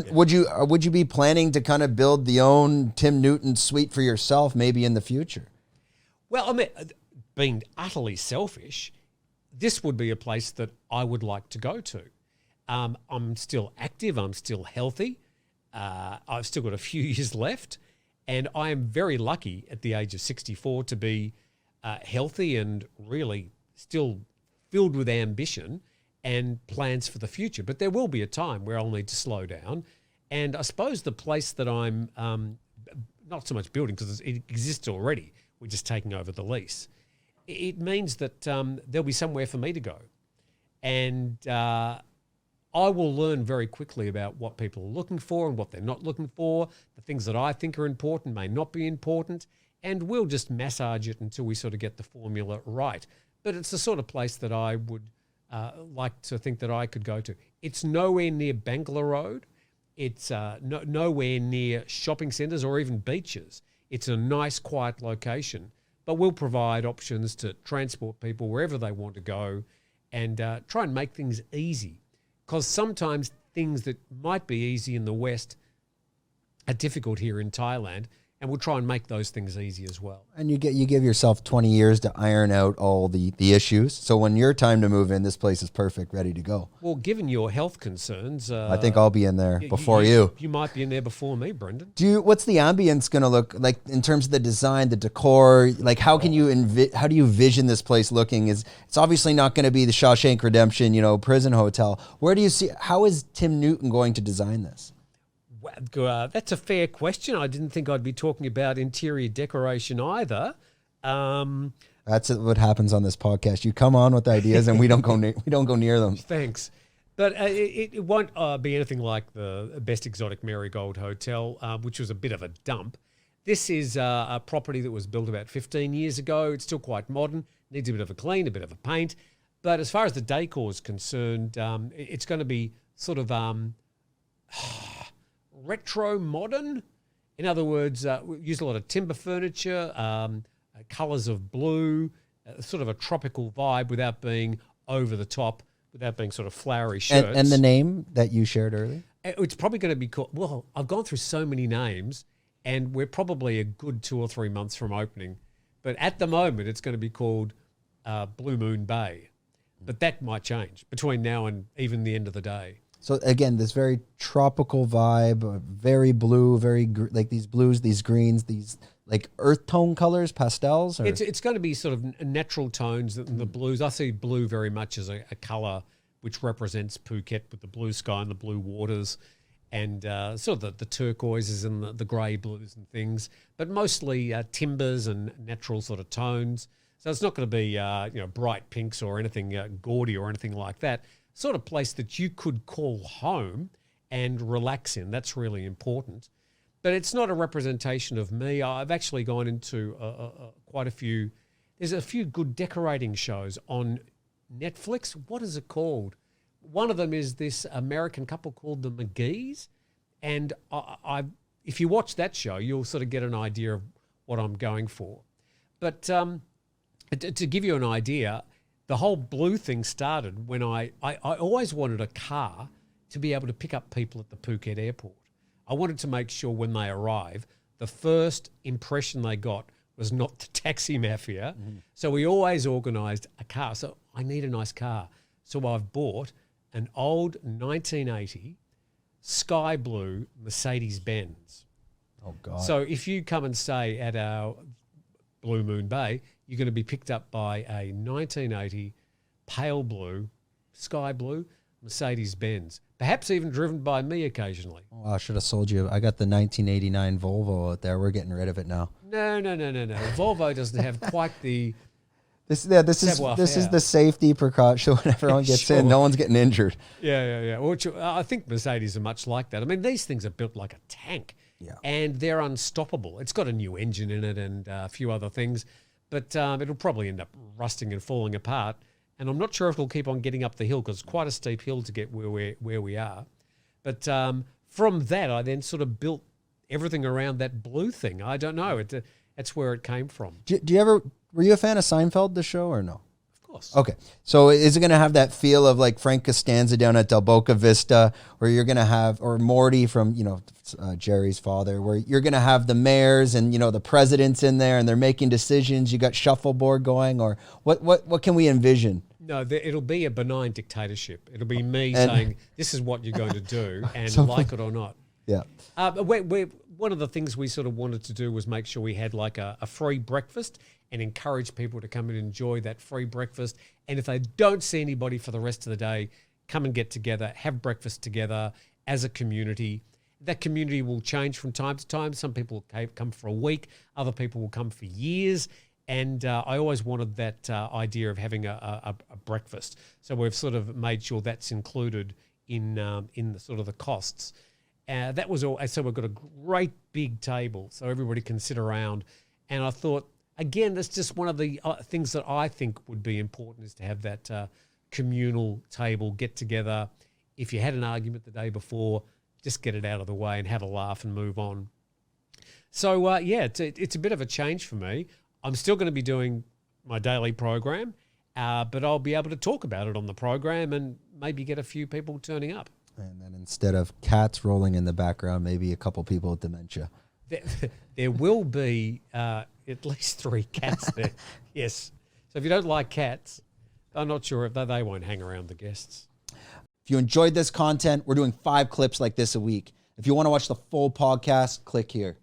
Yeah. Would you be planning to kind of build the own Tim Newton suite for yourself maybe in the future? Well, I mean, being utterly selfish, this would be a place that I would like to go to. I'm still active. I'm still healthy. I've still got a few years left. And I am very lucky at the age of 64 to be healthy and really still filled with ambition and plans for the future. But there will be a time where I'll need to slow down. And I suppose the place that I'm not so much building, because it exists already, we're just taking over the lease. It means that there'll be somewhere for me to go. And I will learn very quickly about what people are looking for and what they're not looking for. The things that I think are important may not be important. And we'll just massage it until we sort of get the formula right. But it's the sort of place that I would like to think that I could go to. It's nowhere near Bangla Road. It's nowhere near shopping centres or even beaches. It's a nice, quiet location. But we'll provide options to transport people wherever they want to go and try and make things easy. Because sometimes things that might be easy in the West are difficult here in Thailand, and we'll try and make those things easy as well. And you give yourself 20 years to iron out all the issues. So when your time to move in, this place is perfect, ready to go. Well, given your health concerns... I think I'll be in there before you. You might be in there before me, Brendan. What's the ambience going to look like in terms of the design, the decor? Like, how can you how do you vision this place looking? It's obviously not going to be the Shawshank Redemption, prison hotel. Where do you see, how is Tim Newton going to design this? That's a fair question. I didn't think I'd be talking about interior decoration either. That's what happens on this podcast. You come on with ideas, and we don't go near them. Thanks, but it won't be anything like the Best Exotic Marigold Hotel, which was a bit of a dump. This is a property that was built about 15 years ago. It's still quite modern. Needs a bit of a clean, a bit of a paint. But as far as the decor is concerned, it's going to be sort of retro modern. In other words, we use a lot of timber furniture, colours of blue, sort of a tropical vibe without being over the top, without being sort of flowery shirts. And the name that you shared earlier? It's probably going to be called, well, I've gone through so many names and we're probably a good 2 or 3 months from opening. But at the moment, it's going to be called Blue Moon Bay. But that might change between now and even the end of the day. So again, this very tropical vibe, very blue, like these blues, these greens, these like earth tone colors, pastels? Or? It's going to be sort of natural tones, the blues. I see blue very much as a colour which represents Phuket with the blue sky and the blue waters and sort of the turquoises and the grey blues and things, but mostly timbers and natural sort of tones. So it's not going to be bright pinks or anything gaudy or anything like that. Sort of place that you could call home and relax in. That's really important. But it's not a representation of me. I've actually gone into quite a few. There's a few good decorating shows on Netflix. What is it called? One of them is this American couple called the McGees. And if you watch that show, you'll sort of get an idea of what I'm going for. But to give you an idea, the whole blue thing started when I always wanted a car to be able to pick up people at the Phuket airport. I wanted to make sure when they arrive, the first impression they got was not the taxi mafia. Mm. So we always organised a car. So I need a nice car. So I've bought an old 1980 sky blue Mercedes-Benz. Oh, God. So if you come and stay at our Blue Moon Bay, you're going to be picked up by a 1980 pale blue, sky blue Mercedes-Benz, perhaps even driven by me occasionally. Oh, I should have sold you. I got the 1989 Volvo out there. We're getting rid of it now. No. Volvo doesn't have quite the... This is the safety precaution when everyone gets in. No one's getting injured. Yeah. Which, I think Mercedes are much like that. I mean, these things are built like a tank. Yeah. And they're unstoppable. It's got a new engine in it and a few other things, but it'll probably end up rusting and falling apart. And I'm not sure if it'll keep on getting up the hill because it's quite a steep hill to get where we are. But from that, I then sort of built everything around that blue thing. I don't know. That's where it came from. Were you a fan of Seinfeld, the show, or no? Of course. Okay. So is it going to have that feel of like Frank Costanza down at Del Boca Vista, where you're going to have, or Morty from, Jerry's father, where you're going to have the mayors and, the presidents in there and they're making decisions. You got shuffleboard going, or what can we envision? No, it'll be a benign dictatorship. It'll be me saying, this is what you're going to do, and like it or not. Yeah. One of the things we sort of wanted to do was make sure we had like a free breakfast and encourage people to come and enjoy that free breakfast. And if they don't see anybody for the rest of the day, come and get together, have breakfast together as a community. That community will change from time to time. Some people come for a week. Other people will come for years. And I always wanted that idea of having a breakfast. So we've sort of made sure that's included in the sort of the costs. That was all. So we've got a great big table so everybody can sit around. And I thought, again, that's just one of the things that I think would be important, is to have that communal table, get together. If you had an argument the day before, just get it out of the way and have a laugh and move on. So, it's a bit of a change for me. I'm still going to be doing my daily program, but I'll be able to talk about it on the program and maybe get a few people turning up. And then instead of cats rolling in the background, maybe a couple people with dementia. There will be at least 3 cats there. Yes. So if you don't like cats, I'm not sure if they won't hang around the guests. If you enjoyed this content, we're doing 5 clips like this a week. If you want to watch the full podcast, click here.